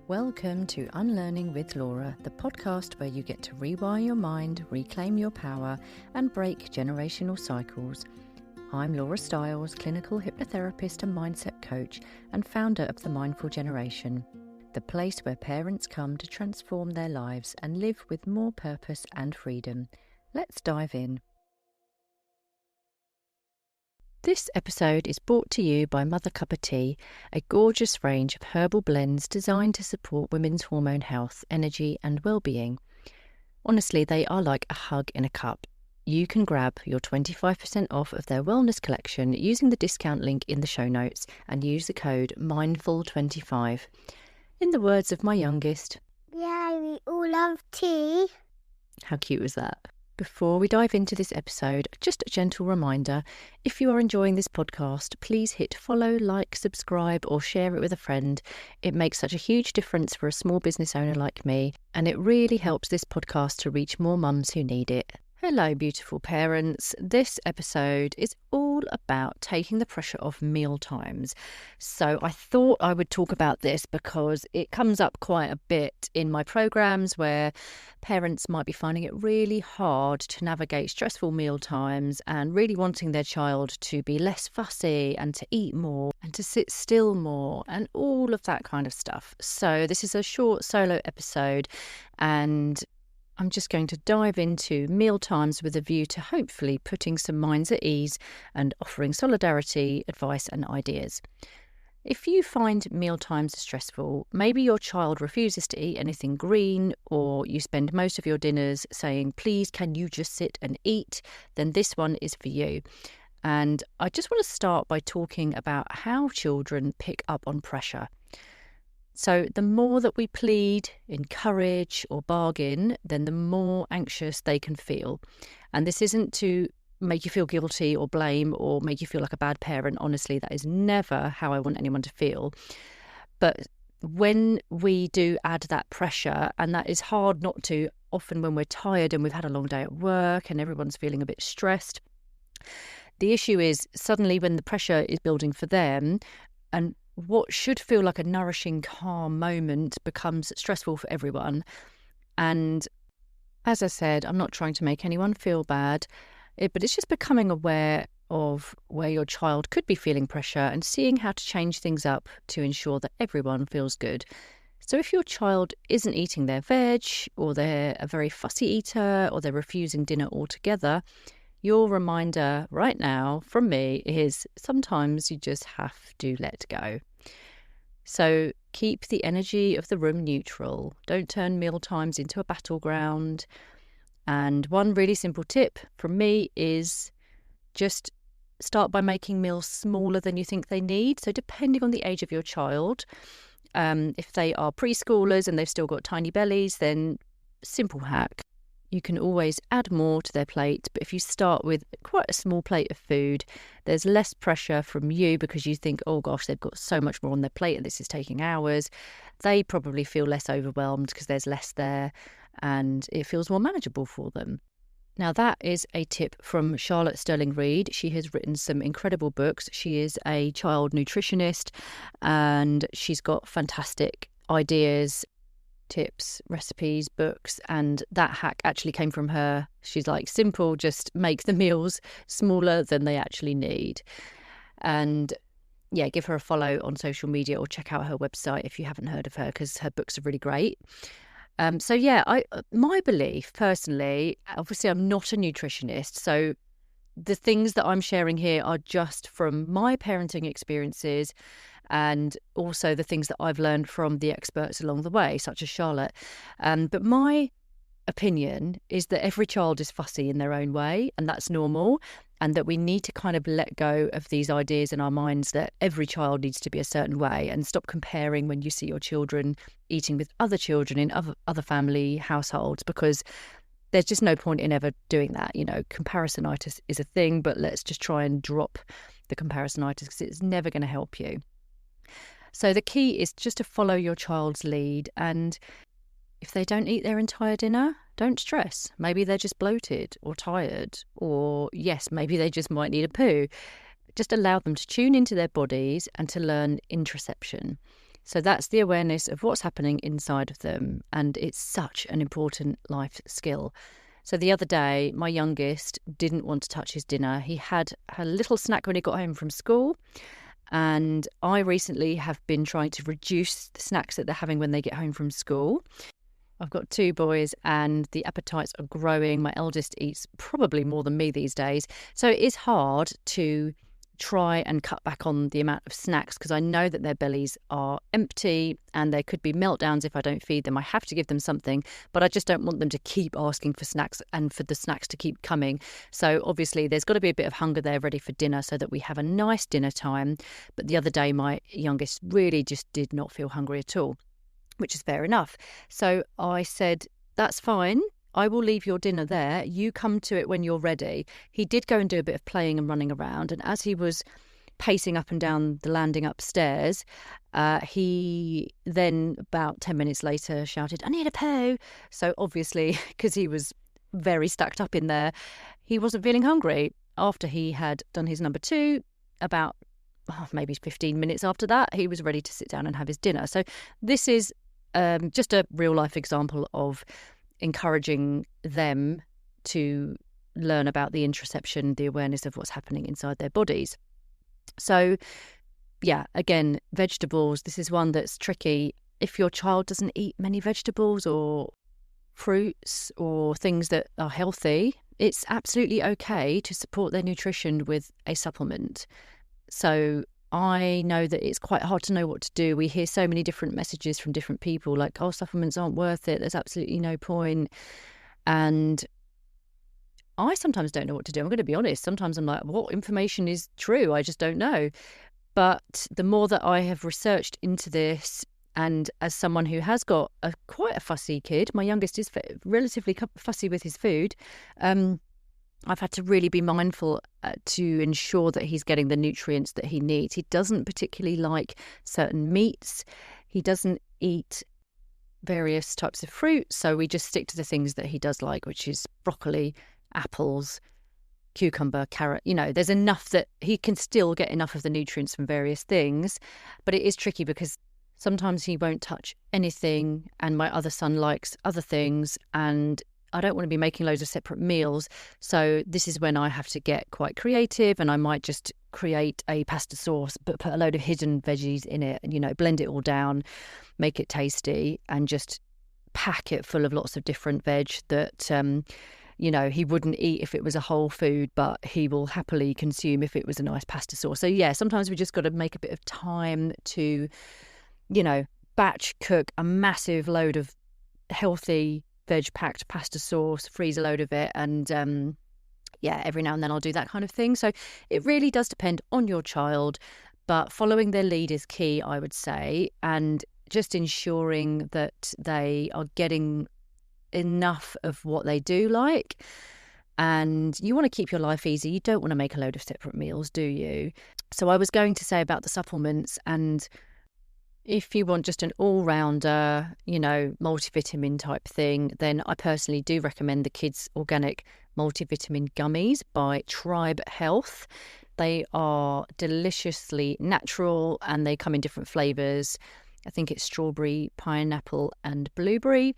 Welcome to Unlearning with Laura, the podcast where you get to rewire your mind, reclaim your power, and break generational cycles. I'm Laura Stiles, clinical hypnotherapist and mindset coach, and founder of The Mindful Generation, the place where parents come to transform their lives and live with more purpose and freedom. Let's dive in. This episode is brought to you by Mother Cup of Tea, a gorgeous range of herbal blends designed to support women's hormone health, energy and well-being. Honestly, they are like a hug in a cup. You can grab your 25% off of their wellness collection using the discount link in the show notes and use the code MINDFUL25. In the words of my youngest, Yeah, we all love tea. How cute was that? Before we dive into this episode, just a gentle reminder, if you are enjoying this podcast, please hit follow, like, subscribe or share it with a friend. It makes such a huge difference for a small business owner like me, and it really helps this podcast to reach more mums who need it. Hello, beautiful parents. This episode is all about taking the pressure off meal times. So I thought I would talk about this because it comes up quite a bit in my programs where parents might be finding it really hard to navigate stressful meal times and really wanting their child to be less fussy and to eat more and to sit still more and all of that kind of stuff. So this is a short solo episode, and I'm just going to dive into meal times with a view to hopefully putting some minds at ease and offering solidarity, advice and ideas. If you find meal times stressful, maybe your child refuses to eat anything green, or you spend most of your dinners saying, please, can you just sit and eat? Then this one is for you. And I just want to start by talking about how children pick up on pressure. So the more that we plead, encourage or bargain, then the more anxious they can feel. And this isn't to make you feel guilty or blame or make you feel like a bad parent. Honestly, that is never how I want anyone to feel. But when we do add that pressure, and that is hard not to, often when we're tired and we've had a long day at work and everyone's feeling a bit stressed, the issue is suddenly when the pressure is building for them, and what should feel like a nourishing, calm moment becomes stressful for everyone. And as I said, I'm not trying to make anyone feel bad, but it's just becoming aware of where your child could be feeling pressure and seeing how to change things up to ensure that everyone feels good. So if your child isn't eating their veg, or they're a very fussy eater, or they're refusing dinner altogether, your reminder right now from me is sometimes you just have to let go. So keep the energy of the room neutral. Don't turn meal times into a battleground. And one really simple tip from me is just start by making meals smaller than you think they need. So depending on the age of your child, if they are preschoolers and they've still got tiny bellies, then simple hack. You can always add more to their plate, but if you start with quite a small plate of food, there's less pressure from you because you think, oh gosh, they've got so much more on their plate and this is taking hours. They probably feel less overwhelmed because there's less there and it feels more manageable for them. Now that is a tip from Charlotte Sterling Reed. She has written some incredible books. She is a child nutritionist and she's got fantastic ideas, tips, recipes, books, and that hack actually came from her. She's like, simple, just make the meals smaller than they actually need. And yeah, give her a follow on social media or check out her website if you haven't heard of her, because her books are really great. So yeah, my belief personally, obviously I'm not a nutritionist, so the things that I'm sharing here are just from my parenting experiences and also the things that I've learned from the experts along the way, such as Charlotte. But my opinion is that every child is fussy in their own way, and that's normal, and that we need to kind of let go of these ideas in our minds that every child needs to be a certain way, and stop comparing when you see your children eating with other children in other family households, because there's just no point in ever doing that. You know, comparisonitis is a thing, but let's just try and drop the comparisonitis because it's never going to help you. So the key is just to follow your child's lead, and if they don't eat their entire dinner, don't stress. Maybe they're just bloated or tired, or yes, maybe they just might need a poo. Just allow them to tune into their bodies and to learn interoception. So that's the awareness of what's happening inside of them. And it's such an important life skill. So the other day, my youngest didn't want to touch his dinner. He had a little snack when he got home from school. And I recently have been trying to reduce the snacks that they're having when they get home from school. I've got 2 boys and the appetites are growing. My eldest eats probably more than me these days. So it is hard to try and cut back on the amount of snacks because I know that their bellies are empty and there could be meltdowns if I don't feed them. I have to give them something, but I just don't want them to keep asking for snacks and for the snacks to keep coming. So obviously there's got to be a bit of hunger there ready for dinner so that we have a nice dinner time. But the other day, my youngest really just did not feel hungry at all, which is fair enough. So I said, that's fine. I will leave your dinner there. You come to it when you're ready. He did go and do a bit of playing and running around. And as he was pacing up and down the landing upstairs, he then about 10 minutes later shouted, I need a poo. So obviously, because he was very stacked up in there, he wasn't feeling hungry. After he had done his number 2, about maybe 15 minutes after that, he was ready to sit down and have his dinner. So this is just a real life example of encouraging them to learn about the interoception, the awareness of what's happening inside their bodies. So, yeah, again, vegetables, this is one that's tricky. If your child doesn't eat many vegetables or fruits or things that are healthy, it's absolutely okay to support their nutrition with a supplement. So I know that it's quite hard to know what to do. We hear so many different messages from different people like, oh, supplements aren't worth it. There's absolutely no point. And I sometimes don't know what to do. I'm going to be honest. Sometimes I'm like, what information is true? I just don't know. But the more that I have researched into this, and as someone who has got quite a fussy kid, my youngest is relatively fussy with his food, I've had to really be mindful to ensure that he's getting the nutrients that he needs. He doesn't particularly like certain meats. He doesn't eat various types of fruit. So we just stick to the things that he does like, which is broccoli, apples, cucumber, carrot. There's enough that he can still get enough of the nutrients from various things. But it is tricky because sometimes he won't touch anything. And my other son likes other things. And I don't want to be making loads of separate meals. So this is when I have to get quite creative, and I might just create a pasta sauce, but put a load of hidden veggies in it and, blend it all down, make it tasty, and just pack it full of lots of different veg that, he wouldn't eat if it was a whole food, but he will happily consume if it was a nice pasta sauce. So yeah, sometimes we just got to make a bit of time to, batch cook a massive load of healthy veg-packed pasta sauce, freeze a load of it, and every now and then I'll do that kind of thing. So it really does depend on your child, but following their lead is key, I would say, and just ensuring that they are getting enough of what they do like. And you want to keep your life easy. You don't want to make a load of separate meals, do you? So I was going to say about the supplements, and if you want just an all-rounder, multivitamin type thing, then I personally do recommend the Kids Organic Multivitamin Gummies by Tribe Health. They are deliciously natural and they come in different flavours. I think it's strawberry, pineapple and blueberry.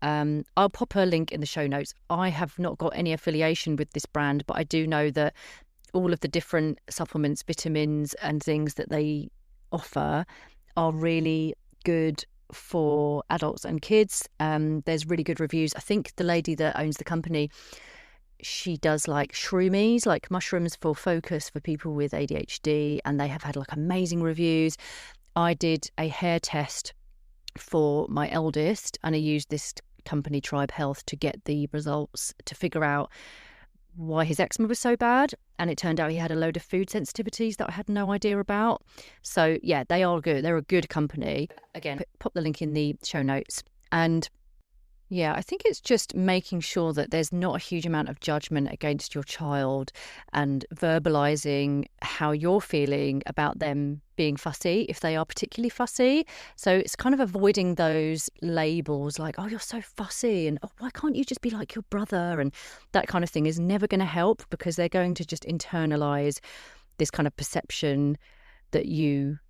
I'll pop a link in the show notes. I have not got any affiliation with this brand, but I do know that all of the different supplements, vitamins and things that they offer are really good for adults and kids. There's really good reviews. I think the lady that owns the company, she does like shroomies, like mushrooms for focus for people with ADHD, and they have had like amazing reviews. I did a hair test for my eldest and I used this company Tribe Health to get the results to figure out why his eczema was so bad, and it turned out he had a load of food sensitivities that I had no idea about. So yeah, they are good. They're a good company. Again, pop the link in the show notes. And yeah, I think it's just making sure that there's not a huge amount of judgment against your child and verbalizing how you're feeling about them being fussy, if they are particularly fussy. So it's kind of avoiding those labels like, oh, you're so fussy, and oh, why can't you just be like your brother? And that kind of thing is never going to help, because they're going to just internalize this kind of perception that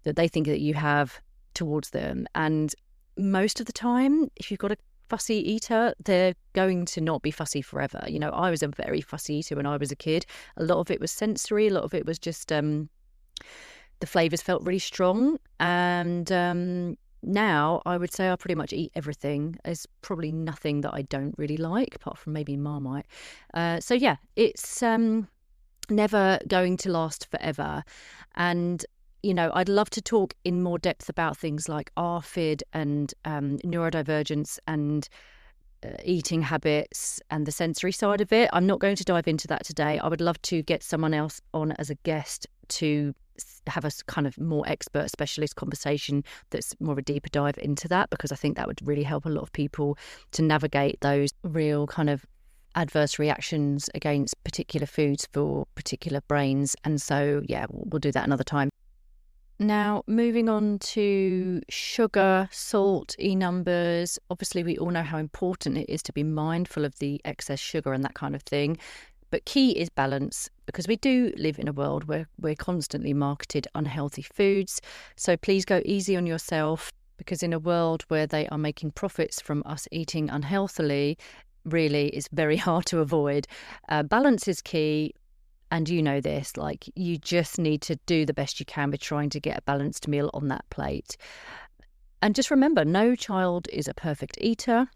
they think that you have towards them. And most of the time, if you've got a fussy eater, they're going to not be fussy forever. I was a very fussy eater when I was a kid. A lot of it was sensory, a lot of it was just the flavours felt really strong. And now I would say I pretty much eat everything. There's probably nothing that I don't really like, apart from maybe Marmite. So yeah, it's never going to last forever. And I'd love to talk in more depth about things like RFID and neurodivergence and eating habits and the sensory side of it. I'm not going to dive into that today. I would love to get someone else on as a guest to have a kind of more expert specialist conversation that's more of a deeper dive into that, because I think that would really help a lot of people to navigate those real kind of adverse reactions against particular foods for particular brains. And so, yeah, we'll do that another time. Now, moving on to sugar, salt, E-numbers. Obviously, we all know how important it is to be mindful of the excess sugar and that kind of thing. But key is balance, because we do live in a world where we're constantly marketed unhealthy foods. So please go easy on yourself, because in a world where they are making profits from us eating unhealthily, really is very hard to avoid. Balance is key. And you know this, like, you just need to do the best you can with trying to get a balanced meal on that plate. And just remember, no child is a perfect eater.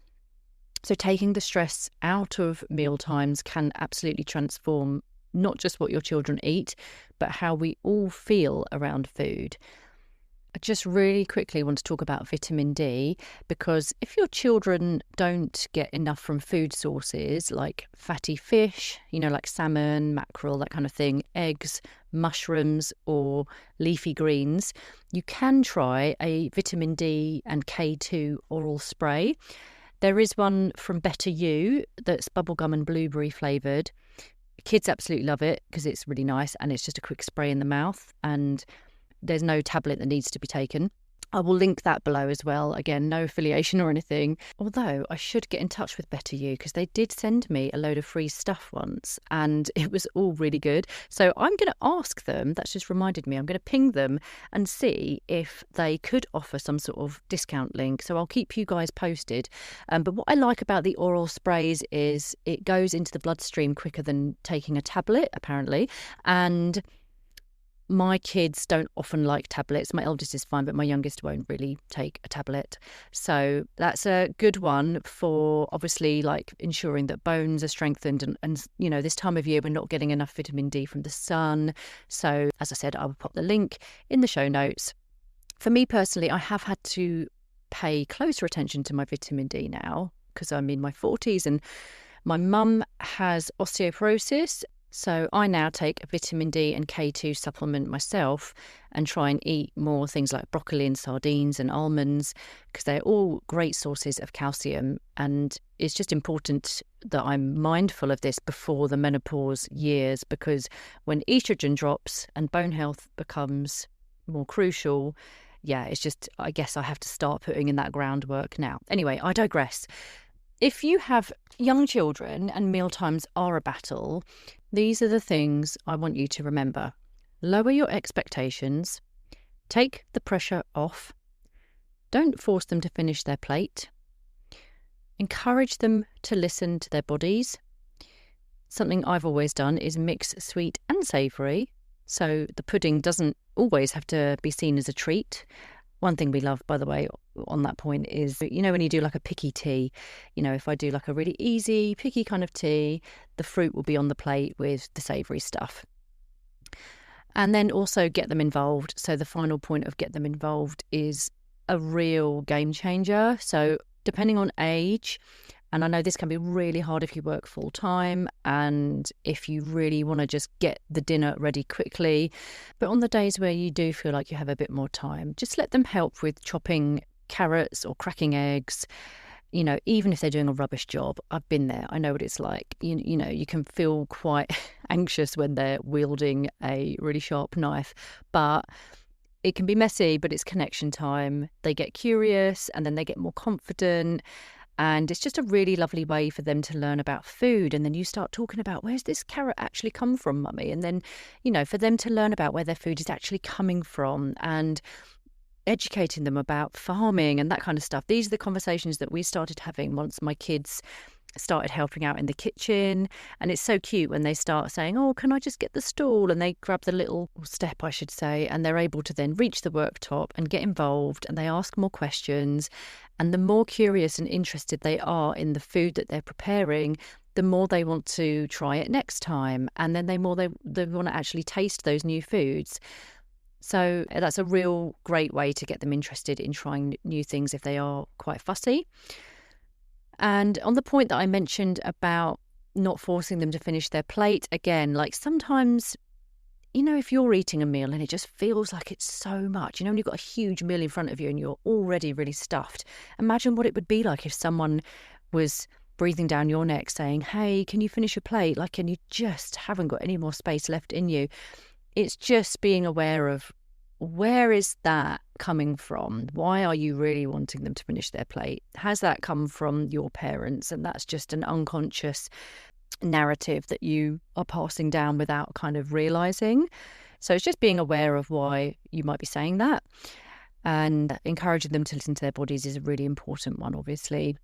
So taking the stress out of meal times can absolutely transform not just what your children eat, but how we all feel around food. I just really quickly want to talk about vitamin D, because if your children don't get enough from food sources like fatty fish, like salmon, mackerel, that kind of thing, eggs, mushrooms, or leafy greens, you can try a vitamin D and K2 oral spray. There is one from Better You that's bubblegum and blueberry flavoured. Kids absolutely love it because it's really nice and it's just a quick spray in the mouth, and there's no tablet that needs to be taken. I will link that below as well. Again, no affiliation or anything. Although I should get in touch with Better You, because they did send me a load of free stuff once and it was all really good. So I'm going to ask them, that's just reminded me, I'm going to ping them and see if they could offer some sort of discount link. So I'll keep you guys posted. But what I like about the oral sprays is it goes into the bloodstream quicker than taking a tablet, apparently. And my kids don't often like tablets. My eldest is fine, but my youngest won't really take a tablet. So that's a good one for obviously like ensuring that bones are strengthened. And this time of year, we're not getting enough vitamin D from the sun. So as I said, I will pop the link in the show notes. For me personally, I have had to pay closer attention to my vitamin D now because I'm in my 40s and my mum has osteoporosis. So I now take a vitamin D and K2 supplement myself and try and eat more things like broccoli and sardines and almonds, because they're all great sources of calcium. And it's just important that I'm mindful of this before the menopause years, because when estrogen drops and bone health becomes more crucial, it's just, I guess I have to start putting in that groundwork now. Anyway, I digress. If you have young children and mealtimes are a battle, these are the things I want you to remember. Lower your expectations. Take the pressure off. Don't force them to finish their plate. Encourage them to listen to their bodies. Something I've always done is mix sweet and savoury, so the pudding doesn't always have to be seen as a treat. One thing we love, by the way, on that point is, when you do like a picky tea, if I do like a really easy, picky kind of tea, the fruit will be on the plate with the savoury stuff. And then also get them involved. So the final point of get them involved is a real game changer. So depending on age, and I know this can be really hard if you work full time and if you really want to just get the dinner ready quickly. But on the days where you do feel like you have a bit more time, just let them help with chopping carrots or cracking eggs. Even if they're doing a rubbish job, I've been there. I know what it's like. You can feel quite anxious when they're wielding a really sharp knife, but it can be messy, but it's connection time. They get curious and then they get more confident. And it's just a really lovely way for them to learn about food. And then you start talking about, where's this carrot actually come from, mummy? And then, for them to learn about where their food is actually coming from. And educating them about farming and that kind of stuff. These are the conversations that we started having once my kids started helping out in the kitchen. And it's so cute when they start saying, oh, can I just get the stool? And they grab the little step, I should say, and they're able to then reach the worktop and get involved, and they ask more questions. And the more curious and interested they are in the food that they're preparing, the more they want to try it next time. And then they want to actually taste those new foods. So that's a real great way to get them interested in trying new things if they are quite fussy. And on the point that I mentioned about not forcing them to finish their plate, again, like sometimes, if you're eating a meal and it just feels like it's so much, and you've got a huge meal in front of you and you're already really stuffed. Imagine what it would be like if someone was breathing down your neck saying, hey, can you finish your plate? And you just haven't got any more space left in you. It's just being aware of, where is that coming from? Why are you really wanting them to finish their plate? Has that come from your parents? And that's just an unconscious narrative that you are passing down without kind of realizing. So it's just being aware of why you might be saying that, and encouraging them to listen to their bodies is a really important one, obviously.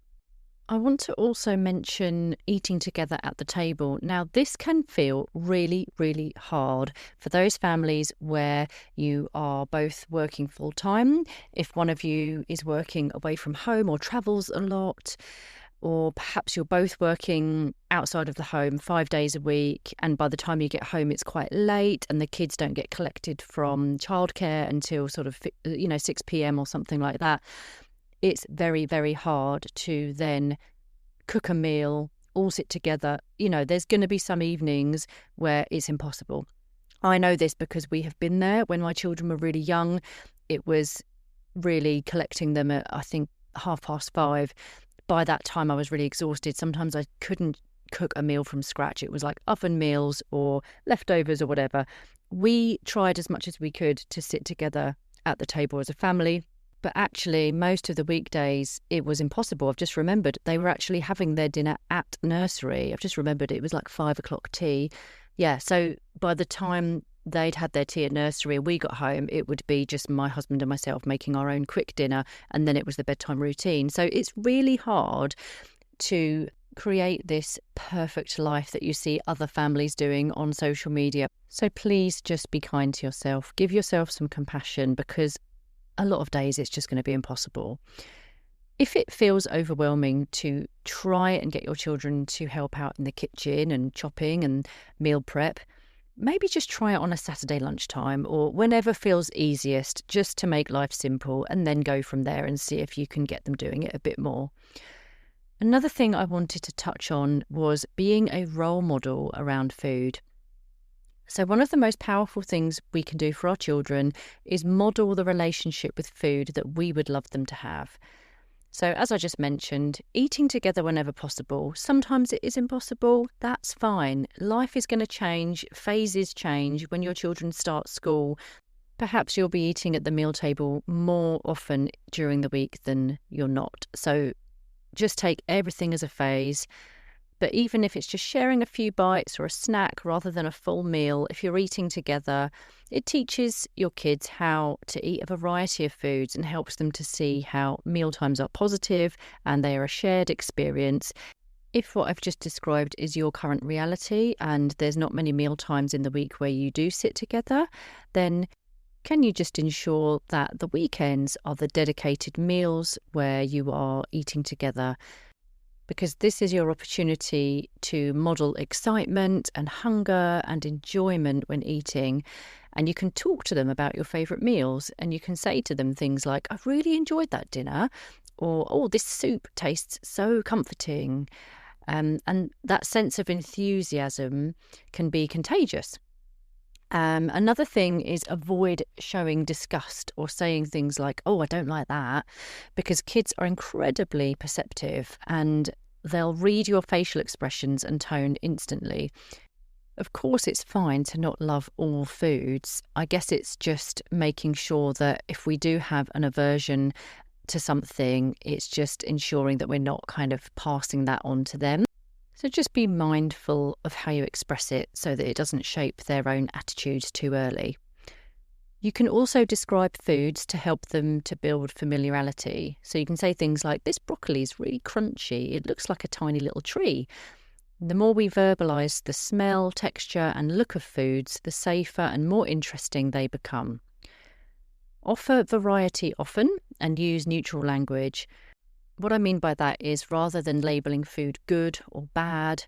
I want to also mention eating together at the table. Now, this can feel really, really hard for those families where you are both working full time. If one of you is working away from home or travels a lot, or perhaps you're both working outside of the home 5 days a week, and by the time you get home it's quite late and the kids don't get collected from childcare until sort of 6 p.m. or something like that. It's very, very hard to then cook a meal, all sit together. There's going to be some evenings where it's impossible. I know this because we have been there. When my children were really young, it was really collecting them at, I think, 5:30. By that time, I was really exhausted. Sometimes I couldn't cook a meal from scratch. It was like oven meals or leftovers or whatever. We tried as much as we could to sit together at the table as a family. But actually, most of the weekdays, it was impossible. I've just remembered they were actually having their dinner at nursery. I've just remembered it was like 5 o'clock tea. Yeah, so by the time they'd had their tea at nursery and we got home, it would be just my husband and myself making our own quick dinner, and then it was the bedtime routine. So it's really hard to create this perfect life that you see other families doing on social media. So please just be kind to yourself. Give yourself some compassion, because a lot of days it's just going to be impossible. If it feels overwhelming to try and get your children to help out in the kitchen and chopping and meal prep, maybe just try it on a Saturday lunchtime or whenever feels easiest, just to make life simple, and then go from there and see if you can get them doing it a bit more. Another thing I wanted to touch on was being a role model around food. So one of the most powerful things we can do for our children is model the relationship with food that we would love them to have. So as I just mentioned, eating together whenever possible. Sometimes it is impossible. That's fine. Life is going to change. Phases change. When your children start school, perhaps you'll be eating at the meal table more often during the week than you're not. So just take everything as a phase. But even if it's just sharing a few bites or a snack rather than a full meal, if you're eating together, it teaches your kids how to eat a variety of foods and helps them to see how mealtimes are positive and they are a shared experience. If what I've just described is your current reality and there's not many mealtimes in the week where you do sit together, then can you just ensure that the weekends are the dedicated meals where you are eating together? Because this is your opportunity to model excitement and hunger and enjoyment when eating. And you can talk to them about your favourite meals, and you can say to them things like, I've really enjoyed that dinner, or, oh, this soup tastes so comforting. And that sense of enthusiasm can be contagious. Another thing is avoid showing disgust or saying things like, oh, I don't like that, because kids are incredibly perceptive and they'll read your facial expressions and tone instantly. Of course, it's fine to not love all foods. I guess it's just making sure that if we do have an aversion to something, it's just ensuring that we're not kind of passing that on to them. So just be mindful of how you express it so that it doesn't shape their own attitudes too early. You can also describe foods to help them to build familiarity. So you can say things like, this broccoli is really crunchy. It looks like a tiny little tree. The more we verbalise the smell, texture and look of foods, the safer and more interesting they become. Offer variety often and use neutral language. What I mean by that is rather than labelling food good or bad,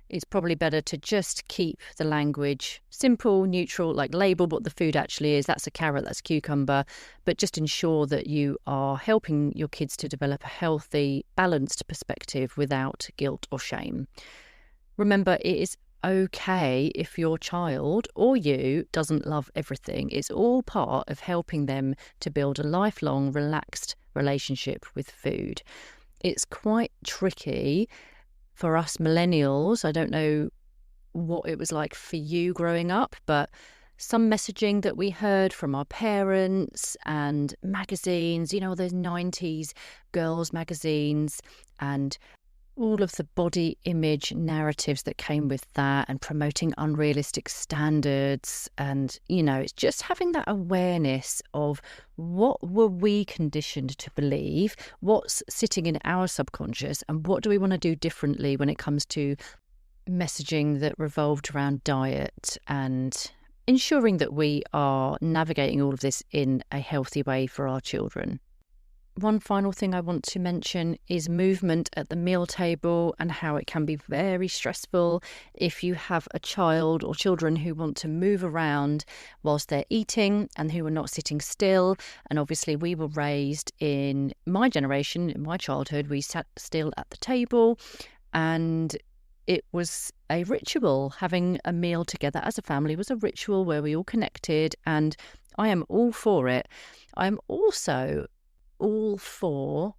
it's probably better to just keep the language simple, neutral, like label what the food actually is. That's a carrot, that's a cucumber, but just ensure that you are helping your kids to develop a healthy, balanced perspective without guilt or shame. Remember, it is okay if your child or you doesn't love everything. It's all part of helping them to build a lifelong, relaxed relationship with food. It's quite tricky for us millennials. I don't know what it was like for you growing up, but some messaging that we heard from our parents and magazines, you know, those 90s girls magazines and all of the body image narratives that came with that and promoting unrealistic standards. And, you know, it's just having that awareness of what were we conditioned to believe, what's sitting in our subconscious, and what do we want to do differently when it comes to messaging that revolved around diet and ensuring that we are navigating all of this in a healthy way for our children. One final thing I want to mention is movement at the meal table and how it can be very stressful if you have a child or children who want to move around whilst they're eating and who are not sitting still. And obviously we were raised in my generation, in my childhood, we sat still at the table and it was a ritual. Having a meal together as a family was a ritual where we all connected, and I am all for it. I'm also all for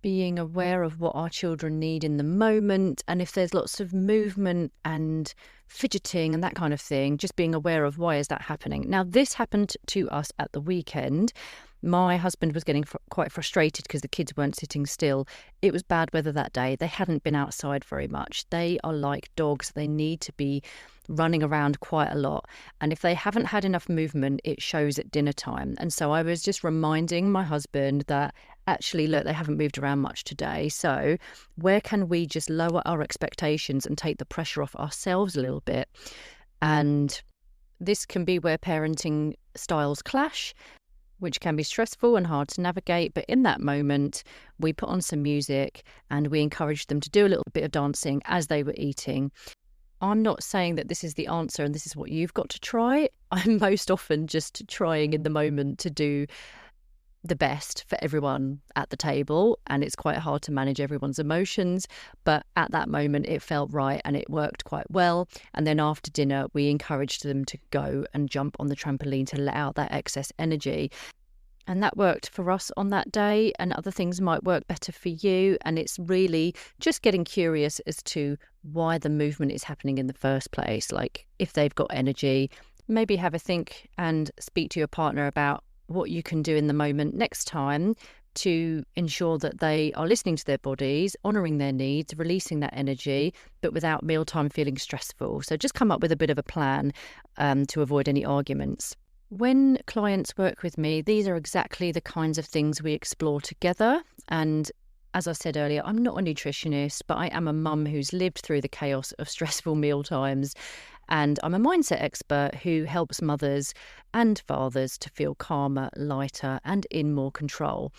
being aware of what our children need in the moment, and if there's lots of movement and fidgeting and that kind of thing, just being aware of why is that happening. Now, this happened to us at the weekend. My husband was getting quite frustrated because the kids weren't sitting still. It was bad weather that day. They hadn't been outside very much. They are like dogs. They need to be running around quite a lot. And if they haven't had enough movement, it shows at dinner time. And so I was just reminding my husband that actually, look, they haven't moved around much today. So where can we just lower our expectations and take the pressure off ourselves a little bit? And this can be where parenting styles clash, which can be stressful and hard to navigate. But in that moment, we put on some music and we encouraged them to do a little bit of dancing as they were eating. I'm not saying that this is the answer and this is what you've got to try. I'm most often just trying in the moment to do the best for everyone at the table, and it's quite hard to manage everyone's emotions, but at that moment it felt right and it worked quite well. And then after dinner we encouraged them to go and jump on the trampoline to let out that excess energy, and that worked for us on that day, and other things might work better for you. And it's really just getting curious as to why the movement is happening in the first place. Like, if they've got energy, maybe have a think and speak to your partner about what you can do in the moment next time to ensure that they are listening to their bodies, honouring their needs, releasing that energy, but without mealtime feeling stressful. So just come up with a bit of a plan to avoid any arguments. When clients work with me, these are exactly the kinds of things we explore together. And as I said earlier, I'm not a nutritionist, but I am a mum who's lived through the chaos of stressful mealtimes. And I'm a mindset expert who helps mothers and fathers to feel calmer, lighter, and in more control.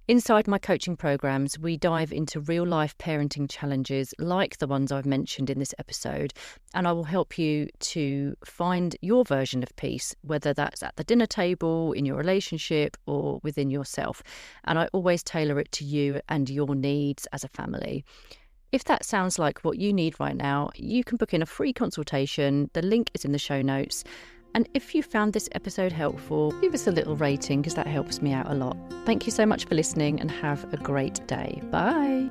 Inside my coaching programs, we dive into real-life parenting challenges like the ones I've mentioned in this episode, and I will help you to find your version of peace, whether that's at the dinner table, in your relationship, or within yourself. And I always tailor it to you and your needs as a family. If that sounds like what you need right now, you can book in a free consultation. The link is in the show notes. And if you found this episode helpful, give us a little rating because that helps me out a lot. Thank you so much for listening and have a great day. Bye.